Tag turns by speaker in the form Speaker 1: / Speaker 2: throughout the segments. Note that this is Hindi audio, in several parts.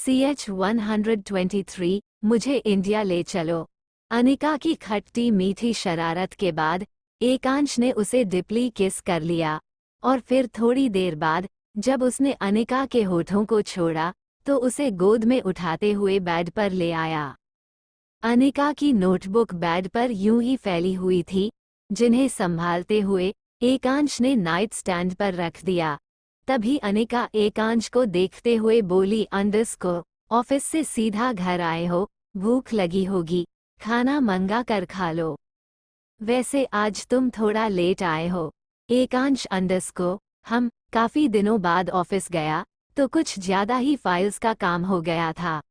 Speaker 1: CH-123 मुझे इंडिया ले चलो। अनिका की खट्टी मीठी शरारत के बाद एकांश ने उसे डीपली किस कर लिया और फिर थोड़ी देर बाद जब उसने अनिका के होठों को छोड़ा तो उसे गोद में उठाते हुए बेड पर ले आया। अनिका की नोटबुक बेड पर यूं ही फैली हुई थी, जिन्हें संभालते हुए एकांश ने नाइट स्टैंड पर रख दिया। तभी अनिका एकांश को देखते हुए बोली, अंडरस्को ऑफिस से सीधा घर आए हो, भूख लगी होगी, खाना मंगा कर खा लो। वैसे आज तुम थोड़ा लेट आए हो। एकांश अंडरस्को हम काफी दिनों बाद ऑफिस गया तो कुछ ज्यादा ही फाइल्स का काम हो गया था।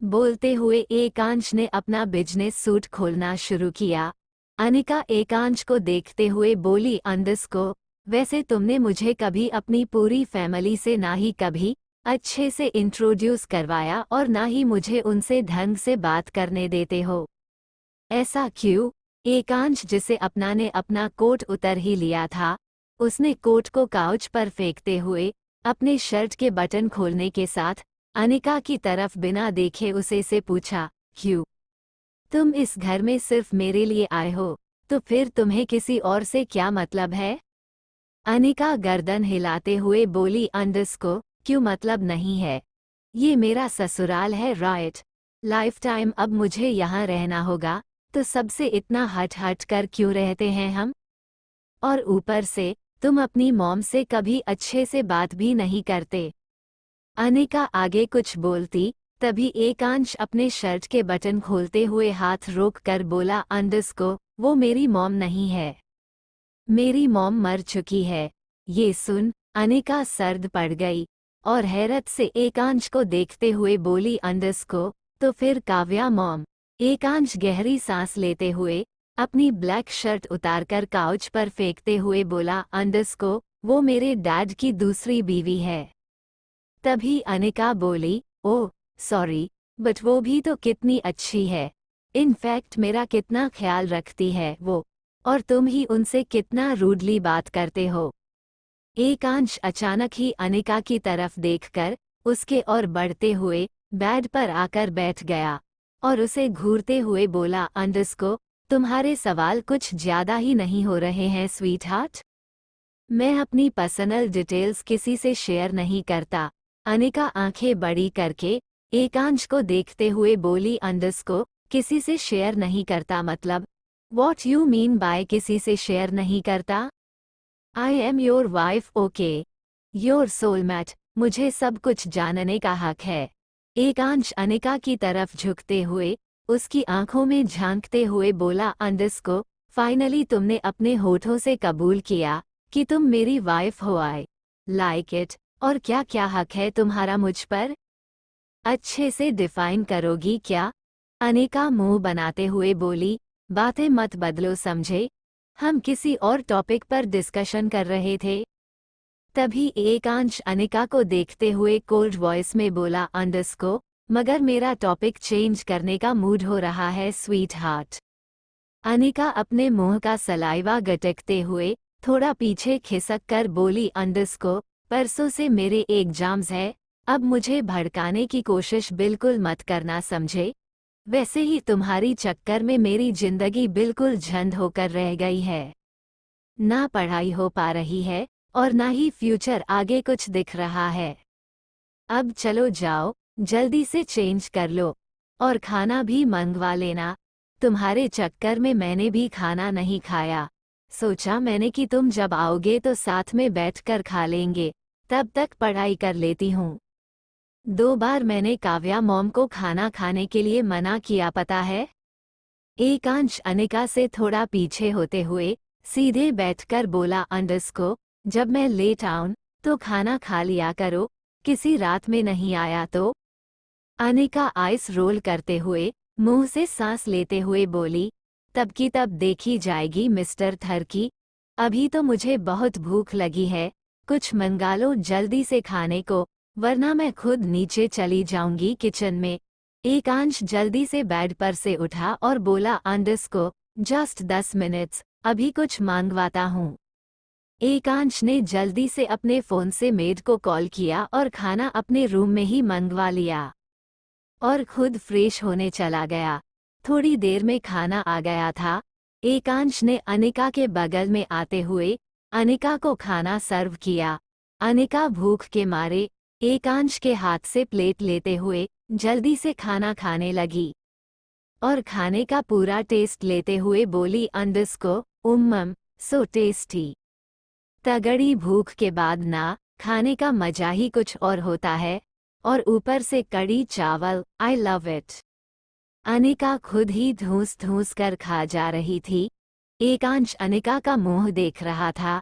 Speaker 1: बोलते हुए एकांश ने अपना बिजनेस सूट खोलना शुरू किया। अनिका एकांश को देखते हुए बोली, अंडरस्को वैसे तुमने मुझे कभी अपनी पूरी फैमिली से ना ही कभी अच्छे से इंट्रोड्यूस करवाया और ना ही मुझे उनसे ढंग से बात करने देते हो। ऐसा क्यों? एकांश जिसे अपना ने अपना कोट उतर ही लिया था, उसने कोट को काउच पर फेंकते हुए अपने शर्ट के बटन खोलने के साथ अनिका की तरफ बिना देखे उसे से पूछा, क्यों? तुम इस घर में सिर्फ मेरे लिए आए हो, तो फिर तुम्हें किसी और से क्या मतलब है? अनिका गर्दन हिलाते हुए बोली, अंडरस्को क्यों मतलब नहीं है? ये मेरा ससुराल है राइट। लाइफ टाइम अब मुझे यहाँ रहना होगा, तो सबसे इतना हट हट कर क्यों रहते हैं हम? और ऊपर से तुम अपनी मॉम से कभी अच्छे से बात भी नहीं करते। अनिका आगे कुछ बोलती तभी एकांश अपने शर्ट के बटन खोलते हुए हाथ रोक कर बोला, अंडरस्को वो मेरी मॉम नहीं है, मेरी मॉम मर चुकी है। ये सुन अनिका सर्द पड़ गई और हैरत से एकांश को देखते हुए बोली, अंडरस्को तो फिर काव्या मॉम? एकांश गहरी सांस लेते हुए अपनी ब्लैक शर्ट उतारकर काउच पर फेंकते हुए बोला, अंडरस्को वो मेरे डैड की दूसरी बीवी है। तभी अनिका बोली, ओह सॉरी, बट वो भी तो कितनी अच्छी है। इनफैक्ट मेरा कितना ख्याल रखती है वो, और तुम ही उनसे कितना रूडली बात करते हो। एकांश अचानक ही अनिका की तरफ देखकर उसके और बढ़ते हुए बेड पर आकर बैठ गया और उसे घूरते हुए बोला, अंडरस्को तुम्हारे सवाल कुछ ज्यादा ही नहीं हो रहे हैं स्वीटहार्ट? मैं अपनी पर्सनल डिटेल्स किसी से शेयर नहीं करता। अनिका आंखें बड़ी करके एकांश को देखते हुए बोली, अंडरस्को किसी से शेयर नहीं करता मतलब? वॉट यू मीन बाय किसी से शेयर नहीं करता? I am your wife okay, your soulmate, मुझे सब कुछ जानने का हक है। एकांश अनिका की तरफ झुकते हुए उसकी आंखों में झांकते हुए बोला, अंडरस्को फाइनली तुमने अपने होठों से कबूल किया कि तुम मेरी वाइफ हो। I like it. और क्या क्या हक है तुम्हारा मुझ पर? अच्छे से डिफाइन करोगी क्या? अनिका मुंह बनाते हुए बोली, बातें मत बदलो समझे, हम किसी और टॉपिक पर डिस्कशन कर रहे थे। तभी एकांश अनिका को देखते हुए कोल्ड वॉइस में बोला, अंडरस्को मगर मेरा टॉपिक चेंज करने का मूड हो रहा है स्वीटहार्ट। अनिका अपने मुंह का सलाइवा गटकते हुए थोड़ा पीछे खिसक कर बोली, अंडरस्को परसों से मेरे एग्जाम्स है, अब मुझे भड़काने की कोशिश बिल्कुल मत करना समझे। वैसे ही तुम्हारी चक्कर में मेरी जिंदगी बिल्कुल झंड होकर रह गई है। ना पढ़ाई हो पा रही है और ना ही फ्यूचर आगे कुछ दिख रहा है। अब चलो जाओ, जल्दी से चेंज कर लो और खाना भी मंगवा लेना। तुम्हारे चक्कर में मैंने भी खाना नहीं खाया, सोचा मैंने कि तुम जब आओगे तो साथ में बैठकर खा लेंगे, तब तक पढ़ाई कर लेती हूँ। 2 बार मैंने काव्या मॉम को खाना खाने के लिए मना किया पता है। एकांश अनिका से थोड़ा पीछे होते हुए सीधे बैठकर बोला, अंडरस्को जब मैं लेट आऊं तो खाना खा लिया करो, किसी रात में नहीं आया तो? अनिका आइस रोल करते हुए मुंह से सांस लेते हुए बोली, तब की तब देखी जाएगी मिस्टर थर्की, अभी तो मुझे बहुत भूख लगी है, कुछ मंगा लो जल्दी से खाने को, वरना मैं खुद नीचे चली जाऊंगी किचन में। एकांश जल्दी से बेड पर से उठा और बोला, अंडरस्को जस्ट 10 मिनट्स, अभी कुछ मांगवाता हूँ। एकांश ने जल्दी से अपने फोन से मेड को कॉल किया और खाना अपने रूम में ही मंगवा लिया और खुद फ्रेश होने चला गया। थोड़ी देर में खाना आ गया था। एकांश ने अनिका के बगल में आते हुए अनिका को खाना सर्व किया। अनिका भूख के मारे एकांश के हाथ से प्लेट लेते हुए जल्दी से खाना खाने लगी और खाने का पूरा टेस्ट लेते हुए बोली, अंडस्को उम्मम सो टेस्टी। तगड़ी भूख के बाद ना खाने का मजा ही कुछ और होता है, और ऊपर से कड़ी चावल, आई लव इट। अनिका खुद ही धूस धूस कर खा जा रही थी। एकांश अनिका का मुंह देख रहा था।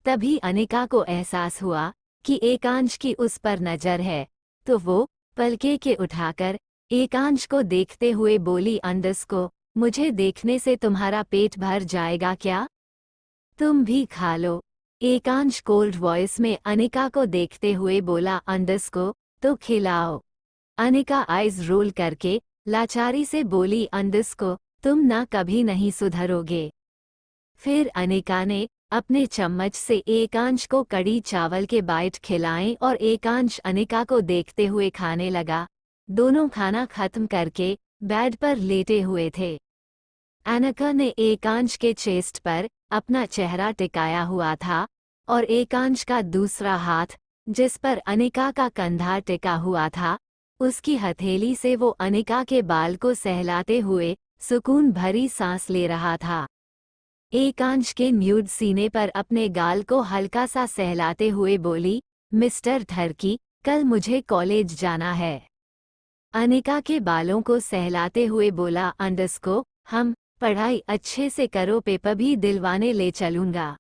Speaker 1: तभी अनिका को एहसास हुआ कि एकांश की उस पर नजर है, तो वो पलके के उठाकर एकांश को देखते हुए बोली, अंडस्को मुझे देखने से तुम्हारा पेट भर जाएगा क्या? तुम भी खा लो। एकांश कोल्ड वॉइस में अनिका को देखते हुए बोला, अंडस्को तो खिलाओ। अनिका आइज रोल करके लाचारी से बोली, अंडस्को तुम ना कभी नहीं सुधरोगे। फिर अनिका ने अपने चम्मच से एकांश को कड़ी चावल के बाइट खिलाएं और एकांश अनिका को देखते हुए खाने लगा। दोनों खाना खत्म करके बेड पर लेटे हुए थे। अनिका ने एकांश के चेस्ट पर अपना चेहरा टिकाया हुआ था और एकांश का दूसरा हाथ, जिस पर अनिका का कंधा टिका हुआ था, उसकी हथेली से वो अनिका के बाल को सहलाते हुए सुकून भरी सांस ले रहा था। एकांश के न्यूड सीने पर अपने गाल को हल्का सा सहलाते हुए बोली, मिस्टर ठरकी कल मुझे कॉलेज जाना है। अनिका के बालों को सहलाते हुए बोला, अंडस्को हम पढ़ाई अच्छे से करो, पेपर भी दिलवाने ले चलूंगा।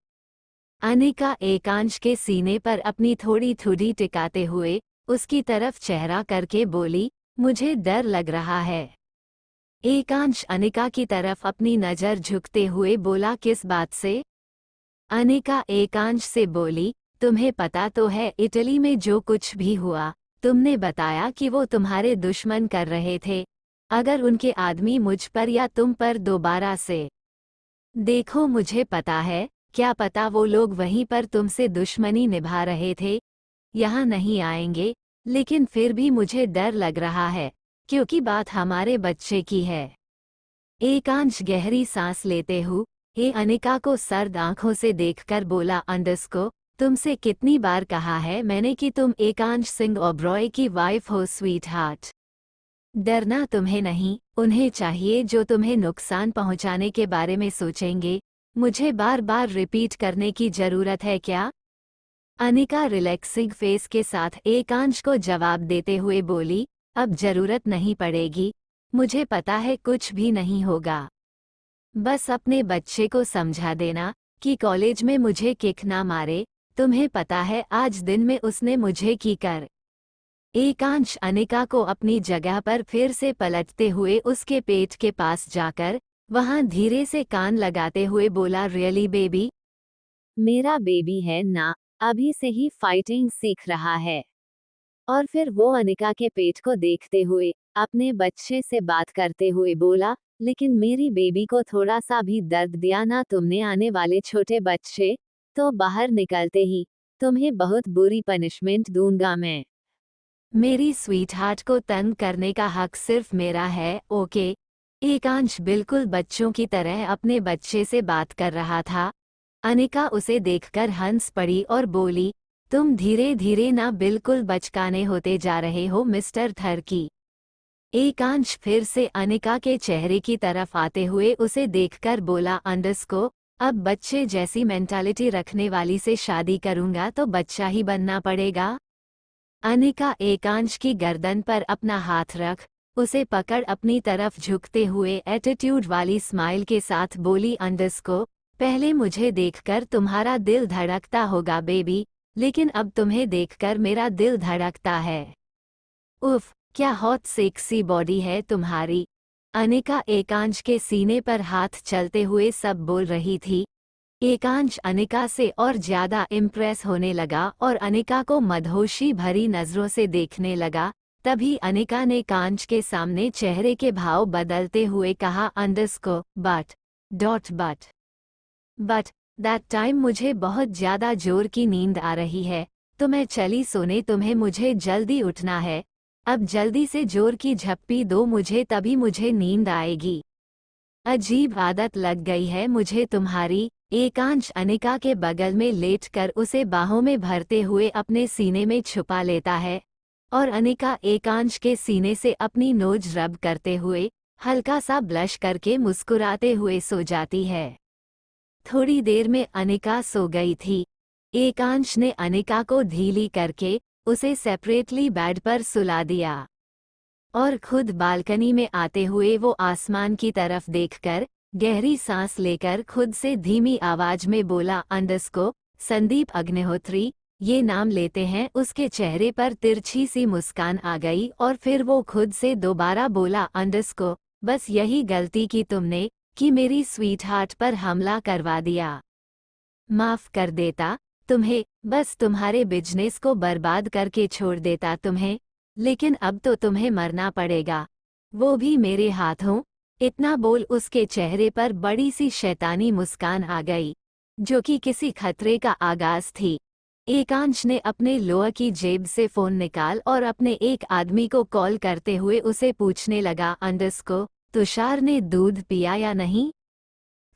Speaker 1: अनिका एकांश के सीने पर अपनी थोड़ी ठुडी टिकाते हुए उसकी तरफ चेहरा करके बोली, मुझे डर लग रहा है। एकांश अनिका की तरफ अपनी नज़र झुकते हुए बोला, किस बात से? अनिका एकांश से बोली, तुम्हें पता तो है इटली में जो कुछ भी हुआ, तुमने बताया कि वो तुम्हारे दुश्मन कर रहे थे। अगर उनके आदमी मुझ पर या तुम पर दोबारा से देखो, मुझे पता है, क्या पता वो लोग वहीं पर तुमसे दुश्मनी निभा रहे थे, यहाँ नहीं आएंगे, लेकिन फिर भी मुझे डर लग रहा है, क्योंकि बात हमारे बच्चे की है। एकांश गहरी सांस लेते हुए अनिका को सर्द आंखों से देखकर बोला, अंडस्को तुमसे कितनी बार कहा है मैंने कि तुम एकांश सिंह ओबरॉय की वाइफ हो स्वीट हार्ट। डरना तुम्हें नहीं, उन्हें चाहिए जो तुम्हें नुकसान पहुंचाने के बारे में सोचेंगे। मुझे बार बार रिपीट करने की जरूरत है क्या? अनिका रिलैक्सिंग फेस के साथ एकांश को जवाब देते हुए बोली, अब जरूरत नहीं पड़ेगी, मुझे पता है कुछ भी नहीं होगा। बस अपने बच्चे को समझा देना कि कॉलेज में मुझे किक ना मारे, तुम्हें पता है आज दिन में उसने मुझे की कर। एकांश अनिका को अपनी जगह पर फिर से पलटते हुए उसके पेट के पास जाकर वहां धीरे से कान लगाते हुए बोला, रियली बेबी? मेरा बेबी है ना, अभी से ही फाइटिंग सीख रहा है। और फिर वो अनिका के पेट को देखते हुए अपने बच्चे से बात करते हुए बोला, लेकिन मेरी बेबी को थोड़ा सा भी दर्द दिया ना तुमने, आने वाले छोटे बच्चे, तो बाहर निकलते ही तुम्हें बहुत बुरी पनिशमेंट दूंगा मैं। मेरी स्वीटहार्ट को तंग करने का हक सिर्फ मेरा है, ओके? एकांश बिल्कुल बच्चों की तरह अपने बच्चे से बात कर रहा था। अनिका उसे देखकर हंस पड़ी और बोली, तुम धीरे धीरे ना बिल्कुल बचकाने होते जा रहे हो मिस्टर ठरकी। एकांश फिर से अनिका के चेहरे की तरफ आते हुए उसे देखकर बोला, अंडस्को अब बच्चे जैसी मेंटालिटी रखने वाली से शादी करूंगा तो बच्चा ही बनना पड़ेगा। अनिका एकांश की गर्दन पर अपना हाथ रख उसे पकड़ अपनी तरफ झुकते हुए एटीट्यूड वाली स्माइल के साथ बोली, अंडस्को पहले मुझे देखकर तुम्हारा दिल धड़कता होगा बेबी, लेकिन अब तुम्हें देखकर मेरा दिल धड़कता है। उफ, क्या हॉट सेक्सी बॉडी है तुम्हारी। अनिका एकांश के सीने पर हाथ चलते हुए सब बोल रही थी। एकांश अनिका से और ज्यादा इम्प्रेस होने लगा और अनिका को मदहोशी भरी नजरों से देखने लगा। तभी अनिका ने कांच के सामने चेहरे के भाव बदलते हुए कहा, अंडस्को बट दैट टाइम मुझे बहुत ज़्यादा जोर की नींद आ रही है, तो मैं चली सोने। तुम्हें मुझे जल्दी उठना है। अब जल्दी से जोर की झप्पी दो मुझे, तभी मुझे नींद आएगी। अजीब आदत लग गई है मुझे तुम्हारी। एकांश अनिका के बगल में लेटकर उसे बाहों में भरते हुए अपने सीने में छुपा लेता है और अनिका एकांश के सीने से अपनी नोज रब करते हुए हल्का सा ब्लश करके मुस्कुराते हुए सो जाती है। थोड़ी देर में अनिका सो गई थी। एकांश ने अनिका को ढीली करके उसे सेपरेटली बेड पर सुला दिया और खुद बालकनी में आते हुए वो आसमान की तरफ देखकर गहरी सांस लेकर खुद से धीमी आवाज में बोला, अंडरस्को संदीप अग्निहोत्री, ये नाम लेते हैं। उसके चेहरे पर तिरछी सी मुस्कान आ गई और फिर वो खुद से दोबारा बोला, अंडरस्को, बस यही गलती की तुमने कि मेरी स्वीट हार्ट पर हमला करवा दिया। माफ कर देता तुम्हें, बस तुम्हारे बिजनेस को बर्बाद करके छोड़ देता तुम्हें, लेकिन अब तो तुम्हें मरना पड़ेगा, वो भी मेरे हाथों। इतना बोल उसके चेहरे पर बड़ी सी शैतानी मुस्कान आ गई, जो कि किसी खतरे का आगाज थी। एकांश ने अपने लोअर की जेब से फोन निकाल और अपने एक आदमी को कॉल करते हुए उसे पूछने लगा, अंडरस्को, तुषार ने दूध पिया या नहीं?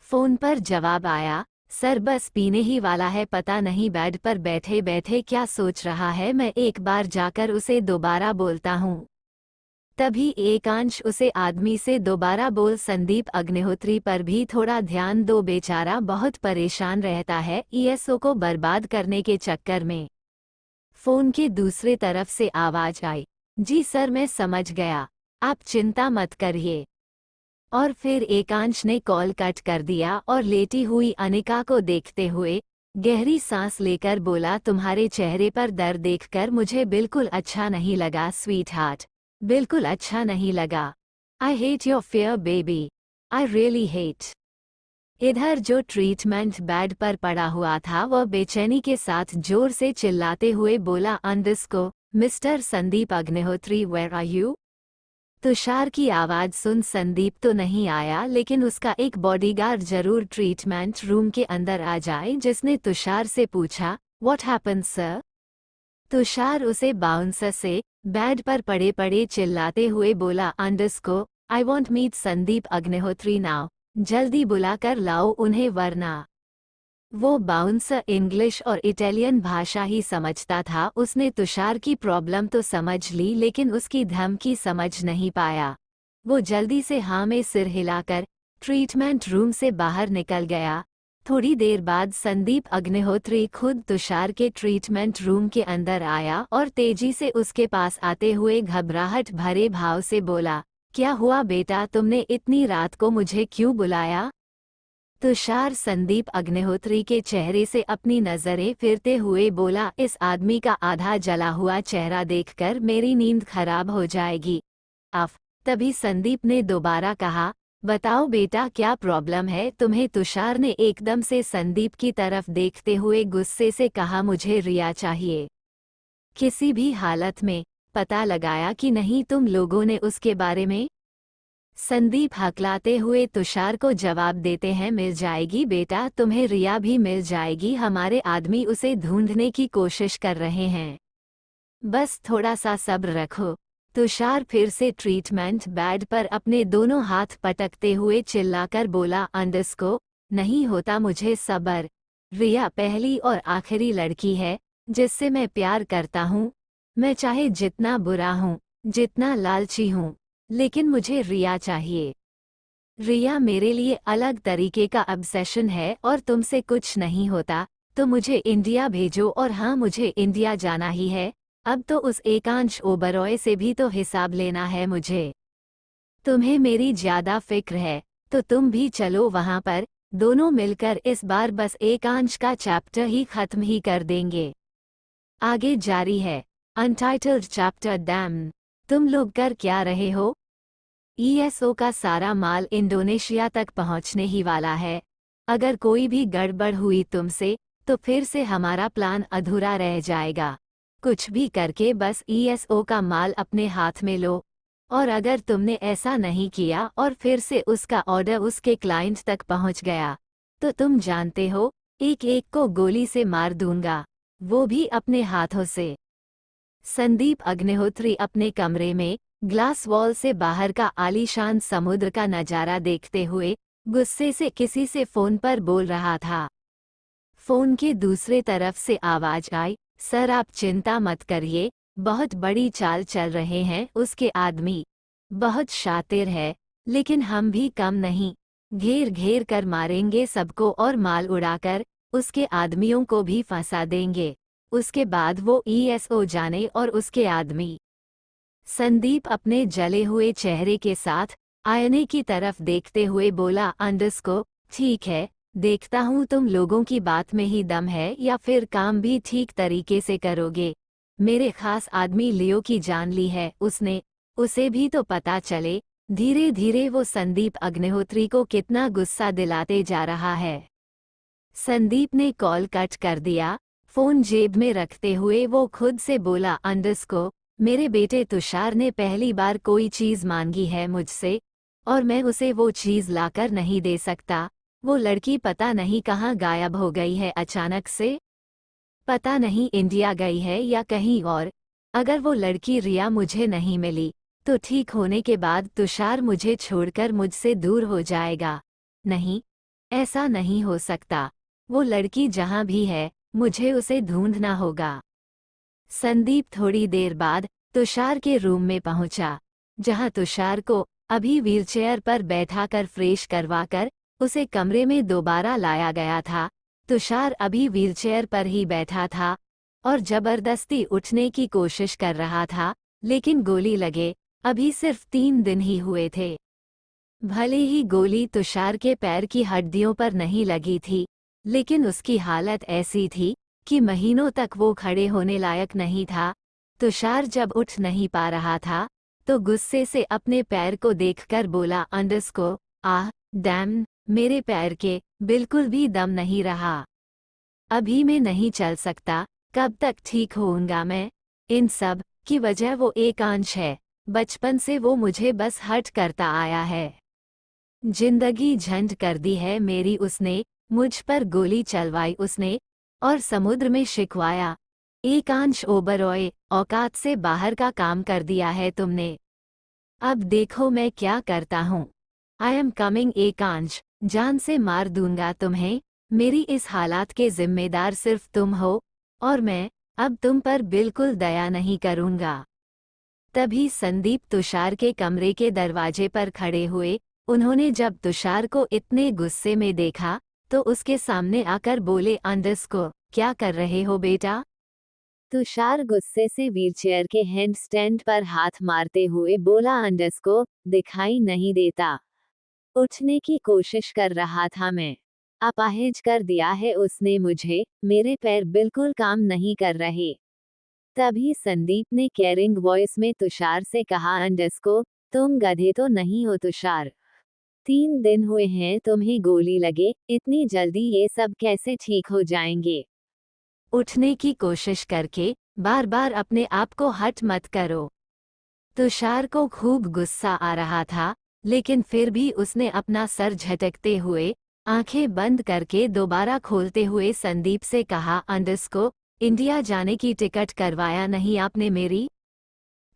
Speaker 1: फोन पर जवाब आया, सर बस पीने ही वाला है, पता नहीं बेड पर बैठे बैठे क्या सोच रहा है, मैं एक बार जाकर उसे दोबारा बोलता हूँ। तभी एकांश उसे आदमी से दोबारा बोल, संदीप अग्निहोत्री पर भी थोड़ा ध्यान दो, बेचारा बहुत परेशान रहता है ईएसओ को बर्बाद करने के चक्कर में। फोन के दूसरे तरफ से आवाज आई, जी सर मैं समझ गया, आप चिंता मत करिए। और फिर एकांश ने कॉल कट कर दिया और लेटी हुई अनिका को देखते हुए गहरी सांस लेकर बोला, तुम्हारे चेहरे पर दर्द देखकर मुझे बिल्कुल अच्छा नहीं लगा स्वीट हार्ट, बिल्कुल अच्छा नहीं लगा। I hate your fear baby, I really hate. इधर जो ट्रीटमेंट बेड पर पड़ा हुआ था वह बेचैनी के साथ जोर से चिल्लाते हुए बोला, अंडरस्को mister Sandeep Agnihotri, where are you? Tushar की आवाज सुन संदीप तो नहीं आया, लेकिन उसका एक बॉडीगार्ड जरूर ट्रीटमेंट रूम के अंदर आ जाए, जिसने तुषार से पूछा, व्हाट हैपन सर? तुषार उसे बाउंसर से बेड पर पड़े पड़े चिल्लाते हुए बोला, अंडरस्को I want meet Sandeep Agnihotri now, जल्दी बुलाकर लाओ उन्हें वरना। वो बाउंसर इंग्लिश और इटालियन भाषा ही समझता था। उसने तुषार की प्रॉब्लम तो समझ ली, लेकिन उसकी धमकी समझ नहीं पाया। वो जल्दी से हाँ में सिर हिलाकर ट्रीटमेंट रूम से बाहर निकल गया। थोड़ी देर बाद संदीप अग्निहोत्री खुद तुषार के ट्रीटमेंट रूम के अंदर आया और तेजी से उसके पास आते हुए घबराहट भरे भाव से बोला, क्या हुआ बेटा, तुमने इतनी रात को मुझे क्यों बुलाया? तुषार संदीप अग्निहोत्री के चेहरे से अपनी नजरें फिरते हुए बोला, इस आदमी का आधा जला हुआ चेहरा देखकर मेरी नींद खराब हो जाएगी। तभी संदीप ने दोबारा कहा, बताओ बेटा क्या प्रॉब्लम है तुम्हें? तुषार ने एकदम से संदीप की तरफ देखते हुए गुस्से से कहा, मुझे रिया चाहिए। किसी भी हालत में पता लगाया कि नहीं तुम लोगों ने उसके बारे में? संदीप हकलाते हुए तुषार को जवाब देते हैं, मिल जाएगी बेटा, तुम्हें रिया भी मिल जाएगी, हमारे आदमी उसे ढूंढने की कोशिश कर रहे हैं, बस थोड़ा सा सब्र रखो। तुषार फिर से ट्रीटमेंट बेड पर अपने दोनों हाथ पटकते हुए चिल्लाकर बोला, अंडरस्को नहीं होता मुझे सब्र। रिया पहली और आखिरी लड़की है जिससे मैं प्यार करता हूँ। मैं चाहे जितना बुरा हूँ, जितना लालची हूँ, लेकिन मुझे रिया चाहिए। रिया मेरे लिए अलग तरीके का ऑब्सेशन है और तुमसे कुछ नहीं होता तो मुझे इंडिया भेजो। और हाँ, मुझे इंडिया जाना ही है। अब तो उस एकांश ओबरॉय से भी तो हिसाब लेना है मुझे। तुम्हें मेरी ज्यादा फिक्र है तो तुम भी चलो वहां पर, दोनों मिलकर इस बार बस एकांश का चैप्टर ही खत्म ही कर देंगे। आगे जारी है अनटाइटल्ड चैप्टर। डैम, तुम लोग कर क्या रहे हो? ईएसओ का सारा माल इंडोनेशिया तक पहुंचने ही वाला है। अगर कोई भी गड़बड़ हुई तुमसे तो फिर से हमारा प्लान अधूरा रह जाएगा। कुछ भी करके बस ईएसओ का माल अपने हाथ में लो। और अगर तुमने ऐसा नहीं किया और फिर से उसका ऑर्डर उसके क्लाइंट तक पहुंच गया तो तुम जानते हो एक एक को गोली से मार दूंगा, वो भी अपने हाथों से। संदीप अग्निहोत्री अपने कमरे में ग्लास वॉल से बाहर का आलीशान समुद्र का नजारा देखते हुए गुस्से से किसी से फोन पर बोल रहा था। फोन के दूसरे तरफ से आवाज आई, सर आप चिंता मत करिए, बहुत बड़ी चाल चल रहे हैं उसके आदमी, बहुत शातिर है, लेकिन हम भी कम नहीं, घेर घेर कर मारेंगे सबको और माल उड़ाकर उसके आदमियों को भी फंसा देंगे, उसके बाद वो ईएसओ जाने और उसके आदमी। संदीप अपने जले हुए चेहरे के साथ आईने की तरफ देखते हुए बोला, अंडरस्को, ठीक है, देखता हूँ तुम लोगों की बात में ही दम है या फिर काम भी ठीक तरीके से करोगे। मेरे खास आदमी लियो की जान ली है उसने, उसे भी तो पता चले। धीरे धीरे वो संदीप अग्निहोत्री को कितना गुस्सा दिलाते जा रहा है। संदीप ने कॉल कट कर दिया। फोन जेब में रखते हुए वो खुद से बोला, अंडरस्को, मेरे बेटे तुषार ने पहली बार कोई चीज मांगी है मुझसे और मैं उसे वो चीज लाकर नहीं दे सकता। वो लड़की पता नहीं कहाँ गायब हो गई है अचानक से, पता नहीं इंडिया गई है या कहीं और। अगर वो लड़की रिया मुझे नहीं मिली तो ठीक होने के बाद तुषार मुझे छोड़कर मुझसे दूर हो जाएगा। नहीं, ऐसा नहीं हो सकता। वो लड़की जहाँ भी है मुझे उसे ढूंढना होगा। संदीप थोड़ी देर बाद तुषार के रूम में पहुंचा, जहां तुषार को अभी व्हीलचेयर पर बैठाकर फ्रेश करवाकर उसे कमरे में दोबारा लाया गया था। तुषार अभी व्हीलचेयर पर ही बैठा था और जबरदस्ती उठने की कोशिश कर रहा था, लेकिन गोली लगे अभी सिर्फ 3 दिन ही हुए थे। भले ही गोली तुषार के पैर की हड्डियों पर नहीं लगी थी, लेकिन उसकी हालत ऐसी थी कि महीनों तक वो खड़े होने लायक नहीं था। तुषार जब उठ नहीं पा रहा था तो गुस्से से अपने पैर को देखकर बोला, अंडरस्को, आह डैम, मेरे पैर के बिल्कुल भी दम नहीं रहा। अभी मैं नहीं चल सकता, कब तक ठीक होऊंगा मैं। इन सब की वजह वो एकांश है, बचपन से वो मुझे बस हर्ट करता आया है। जिंदगी झंड कर दी है मेरी उसने, मुझ पर गोली चलवाई उसने और समुद्र में शिकवाया। एकांश ओबरॉय, औकात से बाहर का काम कर दिया है तुमने। अब देखो मैं क्या करता हूँ। आई एम कमिंग एकांश, जान से मार दूंगा तुम्हें। मेरी इस हालात के जिम्मेदार सिर्फ तुम हो और मैं अब तुम पर बिल्कुल दया नहीं करूंगा। तभी संदीप तुषार के कमरे के दरवाजे पर खड़े हुए। उन्होंने जब तुषार को इतने गुस्से में देखा तो उसके सामने आकर बोले, अंडरस्को, क्या कर रहे हो बेटा? तुषार गुस्से से व्हीलचेयर के हैंड स्टैंड पर हाथ मारते हुए बोला, अंडरस्को, दिखाई नहीं देता। उठने की कोशिश कर रहा था मैं, अपाहिज कर दिया है उसने मुझे, मेरे पैर बिल्कुल काम नहीं कर रहे। तभी संदीप ने केयरिंग वॉइस में तुषार से कहा, अंडरस्को, तुम गधे तो नहीं हो तुषार। 3 दिन हुए हैं तुम्हें गोली लगे, इतनी जल्दी ये सब कैसे ठीक हो जाएंगे? उठने की कोशिश करके बार बार अपने आप को हट मत करो। तुषार को खूब गुस्सा आ रहा था, लेकिन फिर भी उसने अपना सर झटकते हुए आंखें बंद करके दोबारा खोलते हुए संदीप से कहा, अंडरस्को, इंडिया जाने की टिकट करवाया नहीं आपने मेरी?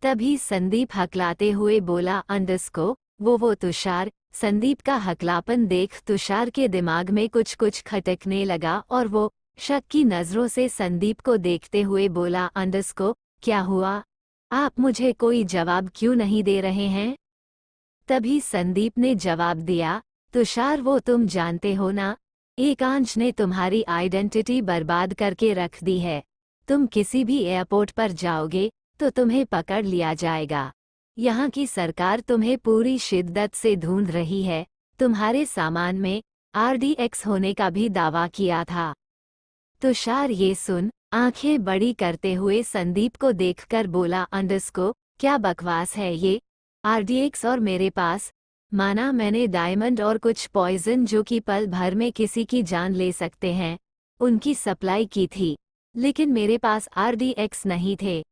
Speaker 1: तभी संदीप हकलाते हुए बोला, अंडरस्को, वो तुषार। संदीप का हकलापन देख तुषार के दिमाग में कुछ कुछ खटकने लगा और वो शक की नजरों से संदीप को देखते हुए बोला, अंडरस्को, क्या हुआ? आप मुझे कोई जवाब क्यों नहीं दे रहे हैं? तभी संदीप ने जवाब दिया, तुषार, वो तुम जानते हो ना, एकांश ने तुम्हारी आइडेंटिटी बर्बाद करके रख दी है। तुम किसी भी एयरपोर्ट पर जाओगे तो तुम्हें पकड़ लिया जाएगा। यहाँ की सरकार तुम्हें पूरी शिद्दत से ढूंढ रही है। तुम्हारे सामान में RDX होने का भी दावा किया था। तुषार ये सुन आंखें बड़ी करते हुए संदीप को देखकर बोला, अंडरस्को, क्या बकवास है ये? RDX और मेरे पास? माना मैंने डायमंड और कुछ पॉइजन जो कि पल भर में किसी की जान ले सकते हैं, उनकी सप्लाई की थी, लेकिन मेरे पास RDX नहीं थे।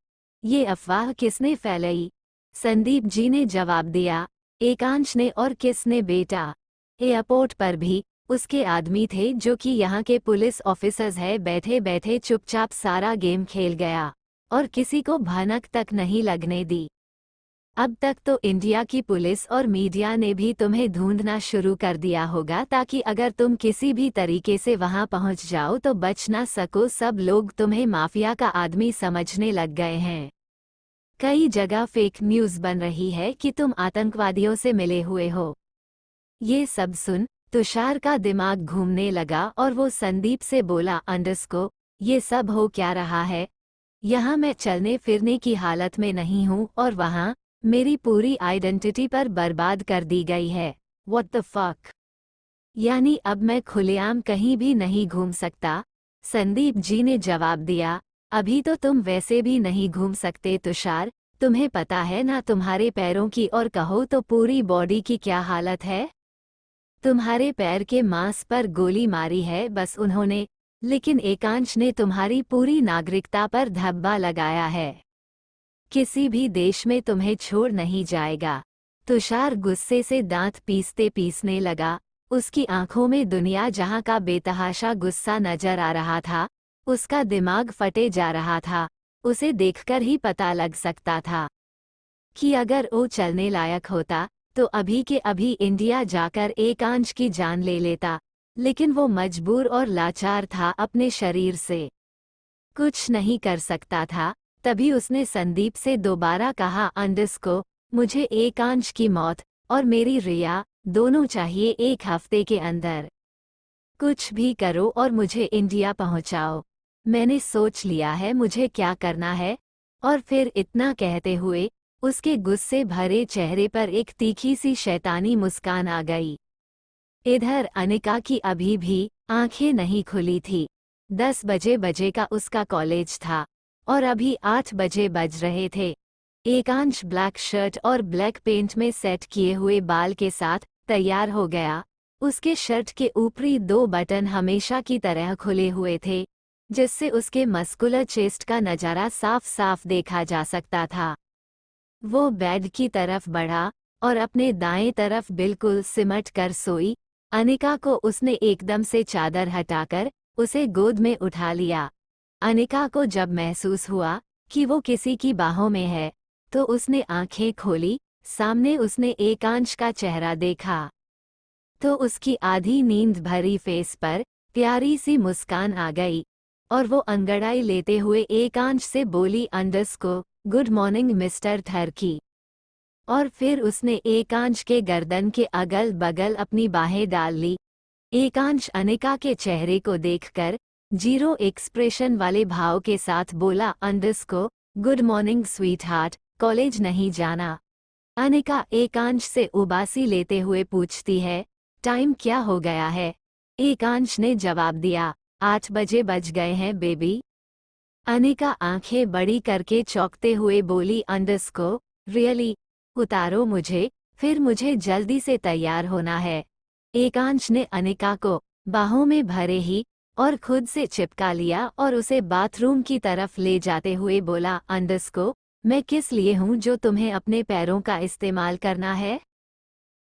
Speaker 1: ये अफवाह किसने फैलाई? संदीप जी ने जवाब दिया, एकांश ने। और किसने बेटा? एयरपोर्ट पर भी उसके आदमी थे जो कि यहाँ के पुलिस ऑफिसर्स है। बैठे बैठे चुपचाप सारा गेम खेल गया और किसी को भनक तक नहीं लगने दी। अब तक तो इंडिया की पुलिस और मीडिया ने भी तुम्हें ढूंढना शुरू कर दिया होगा, ताकि अगर तुम किसी भी तरीके से वहां पहुंच जाओ तो बच ना सको। सब लोग तुम्हें माफिया का आदमी समझने लग गए हैं। कई जगह फेक न्यूज़ बन रही है कि तुम आतंकवादियों से मिले हुए हो। ये सब सुन तुषार का दिमाग घूमने लगा और वो संदीप से बोला, अंडरस्को, ये सब हो क्या रहा है? यहाँ मैं चलने फिरने की हालत में नहीं हूँ और वहाँ मेरी पूरी आइडेंटिटी पर बर्बाद कर दी गई है। What the fuck? यानी अब मैं खुलेआम कहीं भी नहीं घूम सकता? संदीप जी ने जवाब दिया, अभी तो तुम वैसे भी नहीं घूम सकते तुषार। तुम्हें पता है ना तुम्हारे पैरों की और कहो तो पूरी बॉडी की क्या हालत है? तुम्हारे पैर के मांस पर गोली मारी है बस उन्होंने, लेकिन एकांश ने तुम्हारी पूरी नागरिकता पर धब्बा लगाया है। किसी भी देश में तुम्हें छोड़ नहीं जाएगा। तुषार गुस्से से दांत पीसते पीसने लगा। उसकी आंखों में दुनिया जहां का बेतहाशा गुस्सा नजर आ रहा था। उसका दिमाग फटे जा रहा था। उसे देखकर ही पता लग सकता था कि अगर वो चलने लायक होता तो अभी के अभी इंडिया जाकर एकांश की जान ले लेता, लेकिन वो मजबूर और लाचार था, अपने शरीर से कुछ नहीं कर सकता था। तभी उसने संदीप से दोबारा कहा, अंडरस्को, मुझे एकांश की मौत और मेरी रिया दोनों चाहिए 1 हफ्ते के अंदर। कुछ भी करो और मुझे इंडिया पहुंचाओ। मैंने सोच लिया है मुझे क्या करना है। और फिर इतना कहते हुए उसके गुस्से भरे चेहरे पर एक तीखी सी शैतानी मुस्कान आ गई। इधर अनिका की अभी भी आंखें नहीं खुली थी। 10 बजे का उसका कॉलेज था और अभी 8 बजे बज रहे थे। एकांश ब्लैक शर्ट और ब्लैक पेंट में सेट किए हुए बाल के साथ तैयार हो गया। उसके शर्ट के ऊपरी 2 बटन हमेशा की तरह खुले हुए थे, जिससे उसके मस्कुलर चेस्ट का नज़ारा साफ साफ देखा जा सकता था। वो बेड की तरफ बढ़ा और अपने दाएं तरफ बिल्कुल सिमट कर सोई अनिका को उसने एकदम से चादर हटाकर उसे गोद में उठा लिया। अनिका को जब महसूस हुआ कि वो किसी की बाहों में है तो उसने आंखें खोली। सामने उसने एकांश का चेहरा देखा तो उसकी आधी नींद भरी फेस पर प्यारी सी मुस्कान आ गई और वो अंगड़ाई लेते हुए एकांश से बोली, अंडरस्को, गुड मॉर्निंग मिस्टर थर्की। और फिर उसने एकांश के गर्दन के अगल बगल अपनी बाहें डाल ली। एकांश अनिका के चेहरे को देखकर जीरो एक्सप्रेशन वाले भाव के साथ बोला, अंडरस्को, good morning sweet heart, college नहीं जाना? अनिका एकांश से उबासी लेते हुए पूछती है, टाइम क्या हो गया है? एकांश ने जवाब दिया, 8 बजे बज गए हैं बेबी। अनिका आंखें बड़ी करके चौंकते हुए बोली, अंडरस्को, रियली? उतारो मुझे, फिर मुझे जल्दी से तैयार होना है। एकांश ने अनिका को बाहों में भरे ही और खुद से चिपका लिया और उसे बाथरूम की तरफ ले जाते हुए बोला, अंडरस्को, मैं किस लिए हूँ जो तुम्हें अपने पैरों का इस्तेमाल करना है?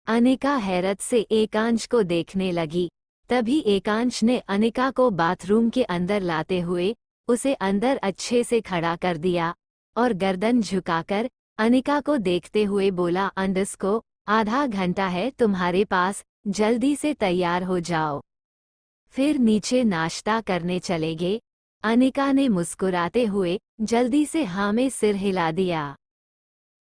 Speaker 1: अनिका हैरत से एकांश को देखने लगी। तभी एकांश ने अनिका को बाथरूम के अंदर लाते हुए उसे अंदर अच्छे से खड़ा कर दिया और गर्दन झुकाकर अनिका को देखते हुए बोला, अंडरस्को, आधा घंटा है तुम्हारे पास, जल्दी से तैयार हो जाओ, फिर नीचे नाश्ता करने चलेंगे। अनिका ने मुस्कुराते हुए जल्दी से हाँ में सिर हिला दिया।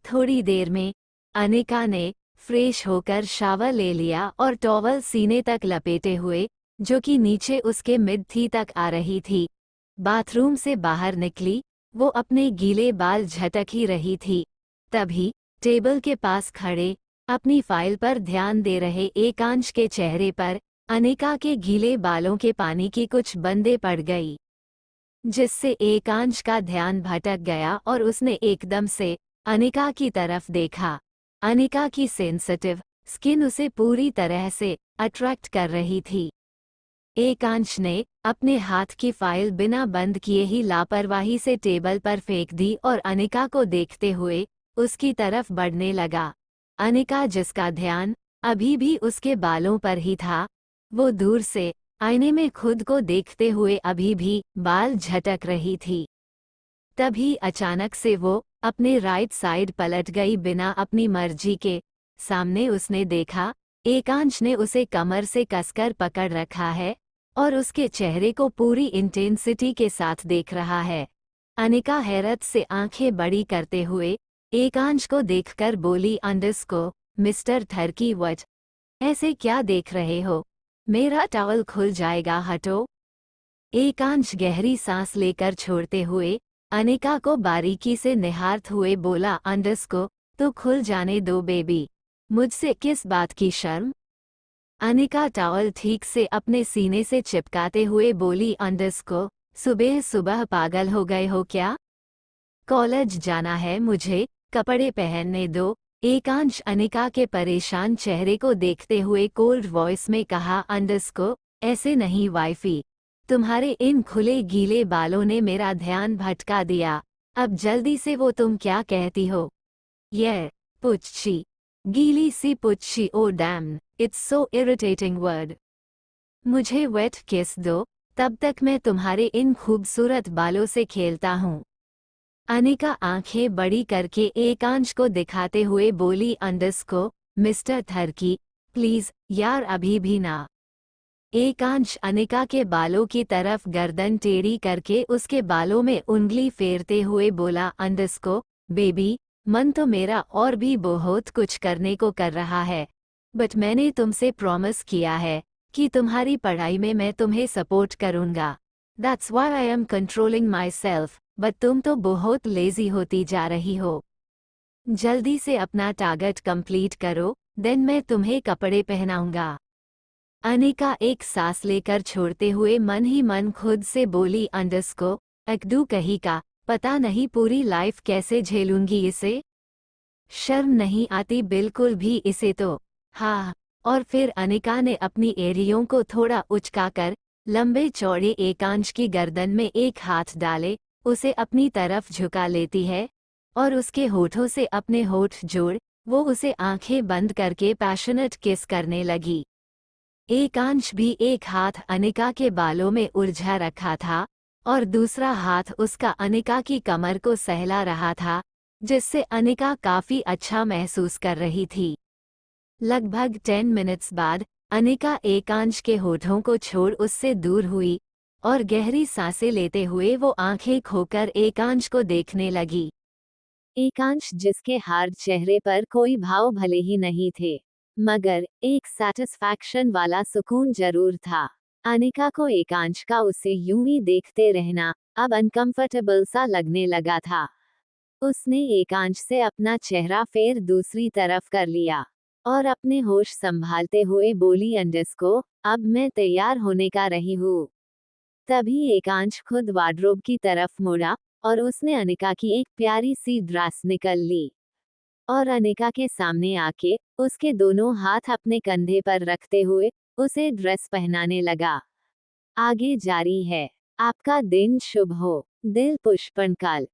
Speaker 1: थोड़ी देर में अनिका ने फ्रेश होकर शावर ले लिया और टॉवल सीने तक लपेटे हुए, जो कि नीचे उसके मिड थी तक आ रही थी, बाथरूम से बाहर निकली। वो अपने गीले बाल झटक ही रही थी। तभी टेबल के पास खड़े अपनी फाइल पर ध्यान दे रहे एकांश के चेहरे पर अनिका के गीले बालों के पानी की कुछ बूंदें पड़ गई, जिससे एकांश का ध्यान भटक गया और उसने एकदम से अनिका की तरफ देखा। अनिका की सेंसिटिव स्किन उसे पूरी तरह से अट्रैक्ट कर रही थी। एकांश ने अपने हाथ की फाइल बिना बंद किए ही लापरवाही से टेबल पर फेंक दी और अनिका को देखते हुए उसकी तरफ बढ़ने लगा। अनिका, जिसका ध्यान अभी भी उसके बालों पर ही था, वो दूर से आईने में खुद को देखते हुए अभी भी बाल झटक रही थी। तभी अचानक से वो अपने राइट साइड पलट गई बिना अपनी मर्जी के। सामने उसने देखा एकांश ने उसे कमर से कसकर पकड़ रखा है और उसके चेहरे को पूरी इंटेंसिटी के साथ देख रहा है। अनिका हैरत से आंखें बड़ी करते हुए एकांश को देखकर बोली, अंडरस्को मिस्टर थर्की, व्हाट, ऐसे क्या देख रहे हो? मेरा टॉवल खुल जाएगा, हटो। एकांश गहरी सांस लेकर छोड़ते हुए अनिका को बारीकी से निहारते हुए बोला, अंडरस्को तो खुल जाने दो बेबी, मुझसे किस बात की शर्म? अनिका टॉवल ठीक से अपने सीने से चिपकाते हुए बोली, अंडरस्को सुबह सुबह पागल हो गए हो क्या? कॉलेज जाना है मुझे, कपड़े पहनने दो। एकांश अनिका के परेशान चेहरे को देखते हुए कोल्ड वॉइस में कहा, अंडरस्को ऐसे नहीं वाइफी, तुम्हारे इन खुले गीले बालों ने मेरा ध्यान भटका दिया। अब जल्दी से वो तुम क्या कहती हो? ये पुच्छी, गीली सी पुच्छी, oh damn, it's so irritating word. मुझे वेट किस दो, तब तक मैं तुम्हारे इन खूबसूरत बालों से खेलता हूँ। अनिका आंखें बड़ी करके एकांश को दिखाते हुए बोली, अंडरस्को मिस्टर थर्की प्लीज यार, अभी भी ना। एकांश अनिका के बालों की तरफ गर्दन टेढ़ी करके उसके बालों में उंगली फेरते हुए बोला, अंडरस्को बेबी, मन तो मेरा और भी बहुत कुछ करने को कर रहा है, बट मैंने तुमसे प्रॉमिस किया है कि तुम्हारी पढ़ाई में मैं तुम्हें सपोर्ट करूंगा। That's why I am controlling my self, but तुम तो बहुत लेजी होती जा रही हो। जल्दी से अपना टारगेट कंप्लीट करो, देन मैं तुम्हें कपड़े पहनाऊंगा। अनिका एक सांस लेकर छोड़ते हुए मन ही मन खुद से बोली, अंडरस्को अकदू कहीं का, पता नहीं पूरी लाइफ कैसे झेलूंगी इसे। शर्म नहीं आती बिल्कुल भी इसे तो। हाँ। और फिर अनिका ने अपनी एड़ियों को थोड़ा उचकाकर लंबे चौड़े एकांश की गर्दन में एक हाथ डाले उसे अपनी तरफ झुका लेती है और उसके होठों से अपने होठ जोड़ वो उसे आंखें बंद करके पैशनेट किस करने लगी। एकांश भी एक हाथ अनिका के बालों में उलझा रखा था और दूसरा हाथ उसका अनिका की कमर को सहला रहा था, जिससे अनिका काफी अच्छा महसूस कर रही थी। लगभग 10 मिनट्स बाद अनिका एकांश के होठों को छोड़ उससे दूर हुई और गहरी सांसें लेते हुए वो आंखें खोकर एकांश को देखने लगी। एकांश जिसके हार्ड चेहरे पर कोई भाव भले ही नहीं थे, मगर एक सैटिस्फैक्शन वाला सुकून जरूर था। अनिका को एकांश का उसे यूं ही देखते रहना अब अनकंफर्टेबल सा लगने लगा था। उसने एकांश से अपना चेहरा फेर दूसरी तरफ कर लिया और अपने होश संभालते हुए बोली, अंडरस्को अब मैं तैयार होने का रही हूँ। तभी एकांश खुद वार्डरोब की तरफ मुड़ा और उसने अनिका की एक प्यारी सी ड्रेस निकल ली और अनिका के सामने आके उसके दोनों हाथ अपने कंधे पर रखते हुए उसे ड्रेस पहनाने लगा। आगे जारी है। आपका दिन शुभ हो। दिल पुष्पनकाल।